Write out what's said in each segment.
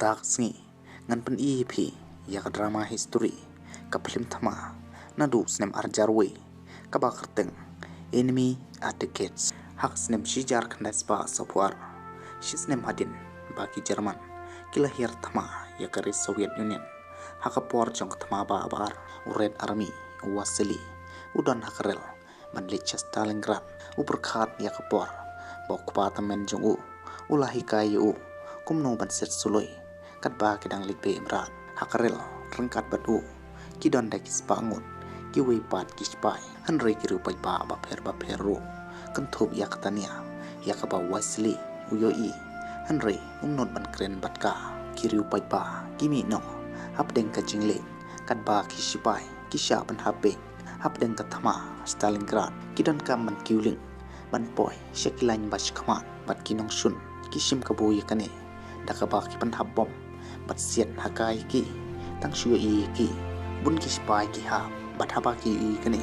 tak sngi ngan pen EP ya ka drama history ka film thama nadu snem arjarwe ka ba kerteng enemy at the gates hak snem shijar khandas ba sopwar shi snem hadin baki Jerman kila hir thama ya ka Soviet Union haka por jong thama ba abar Red Army wasili udan hakrel manlicha Stalingrad uperkhat ya ka por bok pa tamen jong ulahi kayu kumno ban set suloi kat ba kedang likbe imrat hakarel rengkat batu kidon da kispangut kiwi pat kispai hanre kiru pai ba pher ro kenthub yakatania yakaba wasli uyoi hanre umnot ban kren batka kiru pai ba kimi no hapdeng ka jingle kat ba kispai kisha ban habe hapdeng ka thama Stalingrad kidon kam ban kiuling ban poi shekilain bash khamat bat kinong sun kishim kaboy kane dakaba ki pan habbom bat siat hakai ki tang shu i ki bun ki spai ki ha bat haba ki i kane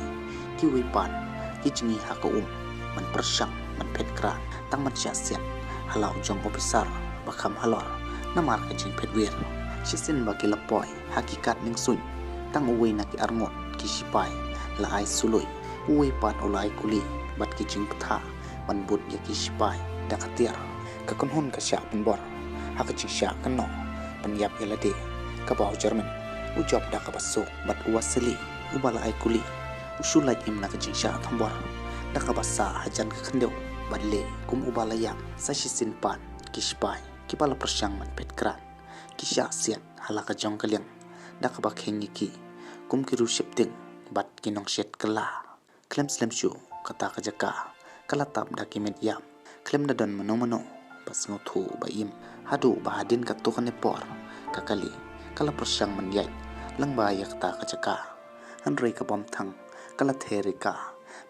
ki wi pan ki jingi ha ko man persang man phet kra tang man sia siat halau jong officer bakham halor namar ka jing phet wir shisin ba ki lapoi hakikat ning sun tang uwi na ki arngot ki spai la ai suloi uwi pan ulai kuli bat ki jing ptha man but ya ki spai dakatir ka konhun ka sha pen bor haka sha kan no penyap elade ka bau Jerman ujob da ka baso bat wasli ubala ai kuli usulai imna ka sha thambor da ka basa hajan ka khandeu balle kum ubala ya sa shisin pan kispai kibala persang man pet kran kisha siat halaka jong kalyang da ka ba khengi ki kum kiru shipting bat kinong shet kala klem slem shu kata ka jaka kala tap document ya klem da don mano pas ngothu ba im hadu ba hadin ka to kane por kakali kala persang man yai lang ba yak ta ka jaka hanre ka bom thang kala therika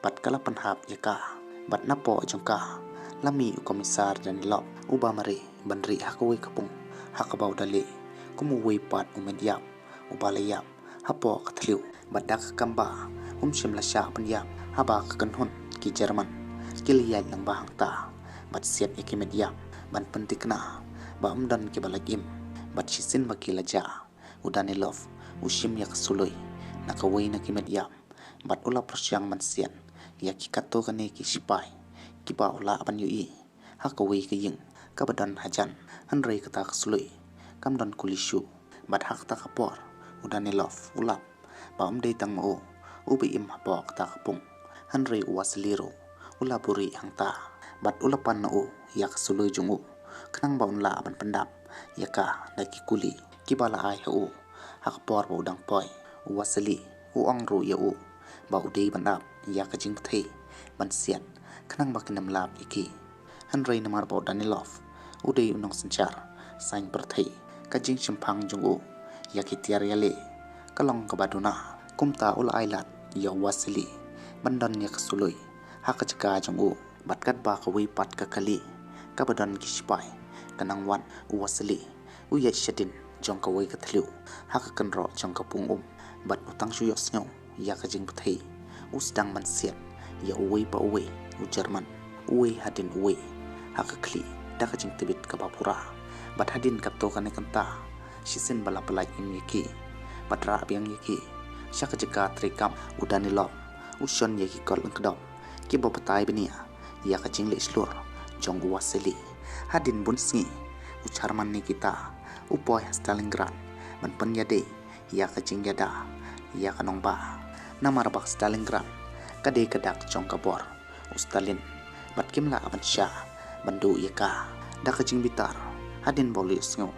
bat kala panhap yaka bat na po jongka lami komisar dan lop ubamare banri hakwe kapung hakabau dale kumuwe pat umedyap ubalayap hapo kathliu badak kamba shimla sha panyap haba kanhun ki Jerman kiliyai lang bahang ta bat siat ekimedyap ban pentikna ba umdan ki balagim bat shisin bakila ja udanilov ushim yak suloi nakawai na kimedyap bat ula persyang mansian yaki kato kane ki sipai ki ba ula ban yui hakawai ki ying kabadan hajan hanrei kata suloi kamdan kulishu bat hak ta kapor udanilov ulap ba umdei tang mo ubi im hapok ta kapung hanrei wasliro ula buri hangta bat ulapan na yak suloi jungu kanang baun la ban pendap yaka daki kuli kibala ai hu hakpor bo dang poi wasali ong ru ya ba udei bandap yaka jing the ban siat kanang bakinam lap iki hanrei namar bo danilov udei unong sanchar sain perthei kajing chimpang jungu yaki tiar yale kalong kabaduna kumta ul ailat ya wasali bandan yak suloi hakajka jungu batkat ba kawi pat kakali kabadan kispai kanang wan wasli uya shadin jong kawi kathliu hakakan ro jong kapung bat utang suyos nyaw ya kajing pthei usdang man siat ya uwi pa uwi u Jerman uwi hadin uwi hakakli da kajing tibit kabapura bat hadin kapto kane kanta shisin bala palai im yaki batra biang yaki shakajika trikam udanilom ushon yaki kol ngdom ki bopatai benia ya kajing le slur jong waseli hadin bunsngi ucarman ni kita upoy Stalingrad man penyade ya kajing yada ya kanong ba namar bak Stalingrad kade kadak jong kabor Stalin bat kimla aban sha bandu yaka da kajing bitar hadin bolis ngo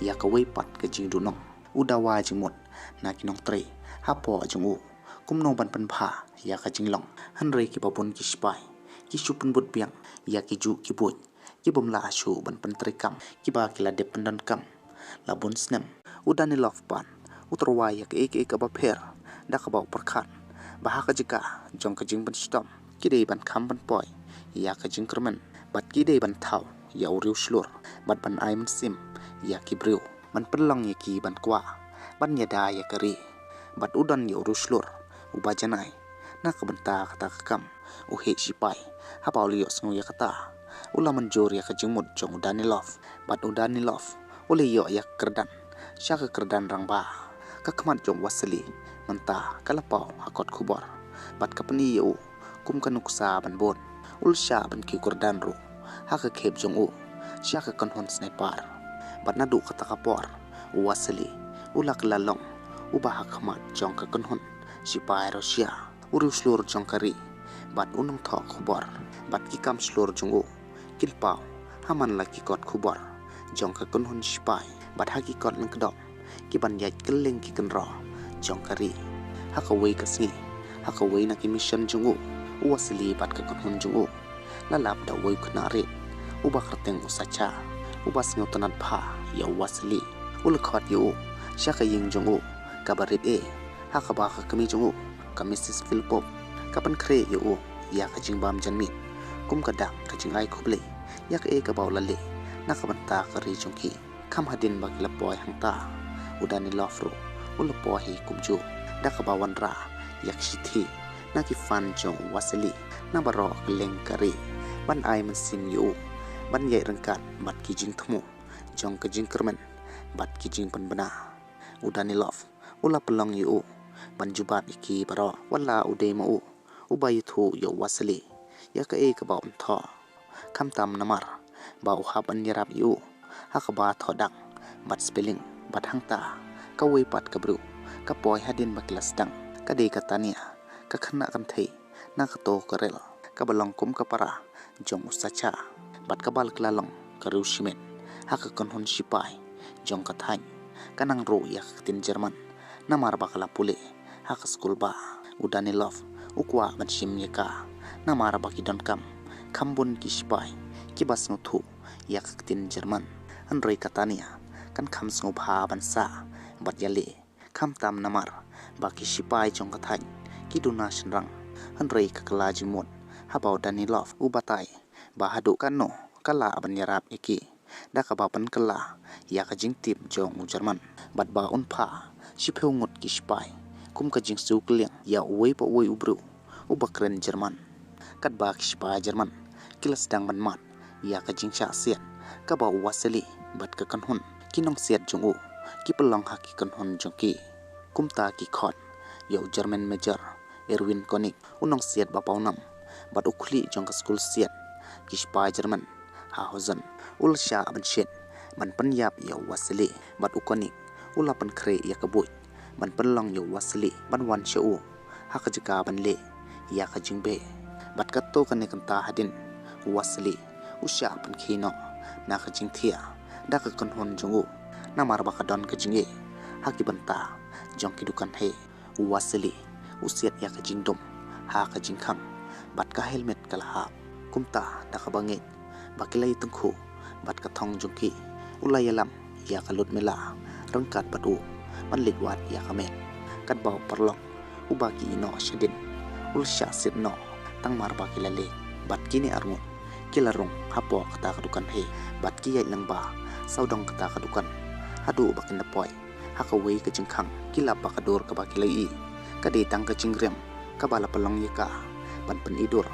ya kawai pat kajing dunong udawa jingmut na kinong tre hapo jungu kumno ban panpha ya kajing long hanrei ki babun ki spai ki supun but biang ya ki ju ki boy ki bomla asu ban pentrikam ki ba kila dependan kam labun snem udanilov pan utrowa ya ke ek ba pher da ka ba perkhat ba ka jika jong ka jing ban stom ki dei ban kham ban poi ya ka jing kermen bat ki dei ban thau ya uriu slur bat ban ai man sim ya ki briu man pelong ya ki ban kwa ban ya da ya kari bat udan ya uriu slur ubajanai na ka banta kata kam uhe sipai hapa ulios ngo ya kata ula manjur ya kajing mut jong udanilov bat udanilov uli yo yak kerdan syaka kerdan rangba ka khamat jong wasali manta kalapau hakot khubor bat kapani yo kum kanuksa ban bon ulsha ban ki kerdan ru haka khep jong u syaka kanhon sniper bat nadu kata kapor wasali ulak lalong ubah khamat jong ka kanhon sipai Rusia uru slur jong kari bat unong tho khubor bat ki kam slur jong u kilpau haman laki kot khubor jong ka kanhon sipai bat haki kot lang kedom ki ban yai keleng ki kenro jong kari haka wei kasngi haka wei na ki mission jong u wasali bat ka kanhon jong u lalap da wei khna re ubah kerteng usacha ubah sngo tanat pha ya wasali ul khot yu syaka ying jong u kabarit haka ba ka kami jong u ka Mrs. Philpop kapan kre yu ya ka jing bam janmi kum ka dak ka jing ai khoble yak ka baw lale nakabanta ka ri jong ki kham hadin bak la boy hangta udani lofru ul po hi kumju dak ba wan ra yak shithi na ki fan jong wasali na baro leng kari ban ai man sim yu ban yai rangkat bat ki jing thmu jong ka jing kermen bat ki jing pan bana udani lof ula pelong yu ban jubat iki baro wala ude ma u ubai thu yo wasali ya ka ba on tho kham tam namar ba u hab an yarap yu haka ba tho dak bat spelling bat hangta ka wei pat ka bru ka poi hadin ba klas dang ka de ka tania ka khana kan thei na ka to ka rel ka balong kum ka para jong usacha bat ka bal klalong ka ru shimen haka kon hon sipai jong ka thain kanang ro yak tin Jerman namar bakala pule haka school ba udani love ukwa ban shim yaka namar baki don kam khambun ki sipai ki bas nguthu yak tin Jerman an roi katania kan kham sngo bha ban sa bat yale kham tam namar baki sipai jong ka thain ki duna shnrang an roi ka kala jimon habau dani love ubatai bahadu kanno kala ban yarap iki daka bapan kala ya ka jing tip jong Jerman bat ba un pha sipeu ngot ki sipai kum ka jing su kliang ya wei pa wei ubru ubakren Jerman kat ba ki sipai Jerman kilas dang ban mat ya ka jing sha sian ka ba wasali bat ka kanhun kinong siat jong u ki pelong ha ki kanhun jong ki kum ta ki khot yo German major Erwin Konig unong siat ba paunam bat ukhli jong ka school siat ki sipai Jerman ha hozan ulsha ban shet ban panyap yo wasali bat ukonik ula pan kre ya kabut ban penlong yo wasali ban wan shau haka jika ban le ya ka jingbe bat ka to kan kan ta hadin wasali usha pan khino na ka jing thia da ka kon hon jongu na mar ba ka don ka jinge haki banta jong ki dukan he wasali usiat ya ka jing dom ha ka jing khang bat ka helmet kala ha kumta da ka bange bakilai tungkhu bat ka thong jongki ulayalam ya kalut mela rangkat batu man litwat ya kamet kat bau perlong ubaki ino shedin ulsha sit no tang mar bakilale bat kini arngu kilarung hapo kata kadukan he bat ki yai langba saudong kata kadukan hadu bakin napoi haka wei ka jingkhang kila bakador ka bakilai kade tang ka jingrem ka bala pelong yaka ban pen idur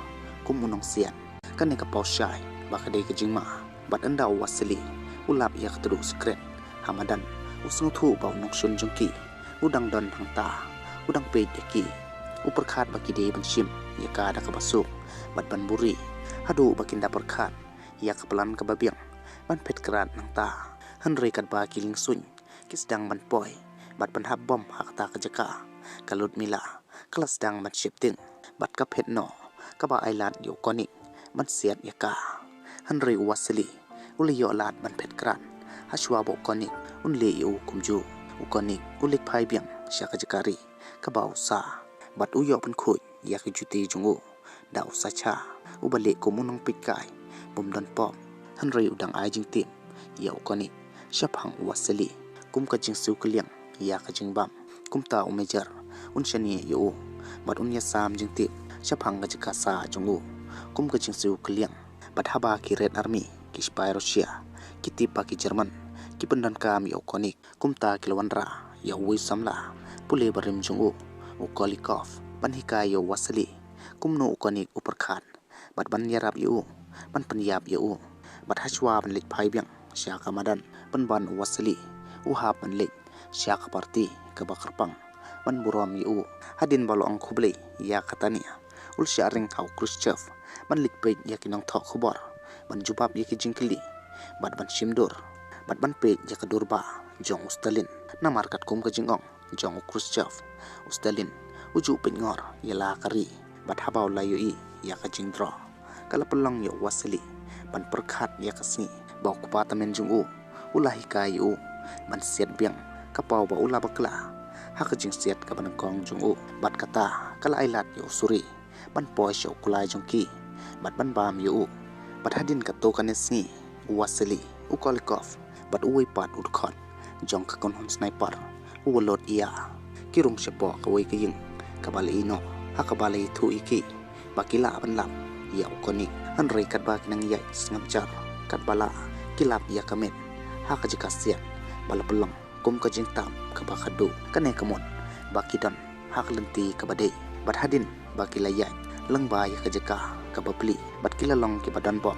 kumunong sian kane ka pau shai bakade ka jingma bat anda wasali ulap yak teruk skret hamadan usung thu bau nok sun jongki udang don hangta udang pe deki uperkhat baki de banshim yaka da ka basuk bat ban buri hadu bakinda perkhat yak pelan ka babiang ban pet krat nangta hanrei kat ba kiling sun kisdang ban poi bat ban hab bom hakta ka jaka kalut mila kelas dang ban shifting bat ka pet no ka ba ailat yo konik ban siat yaka hanrei wasali uli yo lat ban pet kran hashwa bo konik unle yo kumju ukonik ulik phai biang shaka jakari ka ba usa bat uyo ban khoi yak juti jungu da usa cha ubale komunong pikai bum don pom hanrei udang ai jing tim yo konik shaphang wasali kum ka jing su kliang ya ka jing bam kum ta umejar unshani yo bat unya sam jing tim shaphang ga jika sa jungu kum ka jing su kliang bat haba ki red army ki spy Rusia ki tipa ki Jerman ki pendan kam yo konik kumta kilwanra ya wi samla pule barim jungu ukolikov ban hikai yo wasali kumno ukonik uperkhan bat ban yarap yo ban panyap yo bat hashwa ban lik phai biang sya kamadan penban wasali uhap menlik syak parti kebakarpang ban buram yu hadin balo ang khuble ya katania ul sharing hau Khrushchev ban likpe yakinong tho khubor ban jubab yaki jingkili bat ban shimdur bat ban pe yakadurba jong Stalin na markat kum ka jingong jong Khrushchev Stalin uju pengor yala kari bat habau layu i yaka jingdro kala pelang yo wasali ban perkhat yakasni bau kupatamen jungu ulahi kayu ban siat biang kapau ba ula bakla hak jing siat ka ban kong jungu bat kata kala ailat yo suri ban poi sho kulai jongki bat ban bam yo bat hadin ka to kanesni wasali ukolikov bat uwi pat udkhot jong ka kon hon sniper uwalot iya kirung sepo ka wei ka ying kabali ino hakabali thu iki bakila ban lap ya ukonik an rei kat ba kinang yai sngamjar kat bala kilap ya kamet hak jika siat bala pelong kum ka jingtam ka bakadu kane kamon bakidan hak lenti ka bade bat hadin bakila yai lengba ya ka jaka ka babli bat kilalong ki badan bom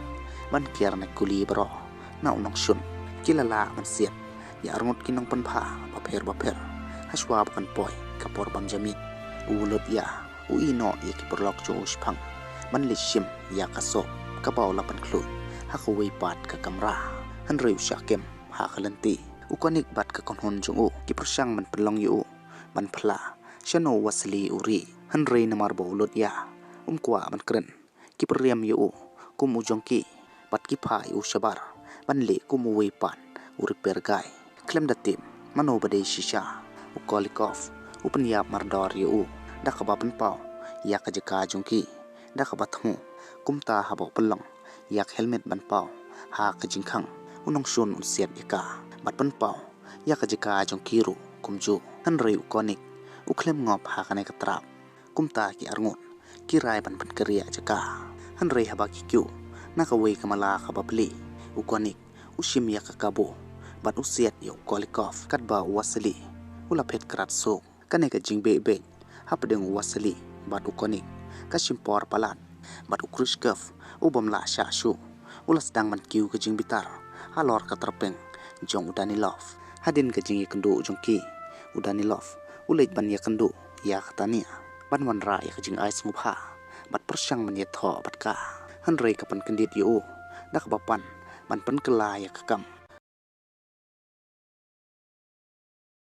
ban kiar na kuli bro na unong shun kilala man siat ya arngot kinang panpha bapher haswa kan poi ka por bam jamit ulot ya uino ya ki porlok jo uspang man lishim ya kaso ka baw lapan klu hakaway pat ka kamra han reu syakem ha kalenti ukonik bat ka konhon jungu ki persyang man pelong yu man phla shano wasli uri han rei namar bawlot ya kwa man kren ki priam yu kum ujongki pat ki phai u shabar ban le kum uwei pat uri pergai klem datim mano bade shisha ukolikov upanyap mardor yu dakabapan pau yak jaka jongki dakabathu kumta habo pelong yak helmet ban pau ha ka jingkhang unong shun unsiat yaka bat ban pau yak jika jong kiru kumju han reu konik uklem ngop ha kanai katrap kumta ki arngut kirai ban ban kriya jaka han rei haba ki kyu nakawei kamala kababli ukonik ushim yak kabo bat usiat yo kolikov katba wasali ulapet krat so kanai ka jingbe be hapdeng wasali bat ukonik kasimpor palat bat Khrushchev ubam la sha shu ulas dang man kiu ka jing bitar halor ka terpeng jong Danilov hadin ka jing ikendu jongki Danilov ulej ban yakendu ya katania ban wan ra ya jing ais ngupha bat persyang man yetho bat ka han rei kapan kendit yu dak bapan ban pen kela ya kakam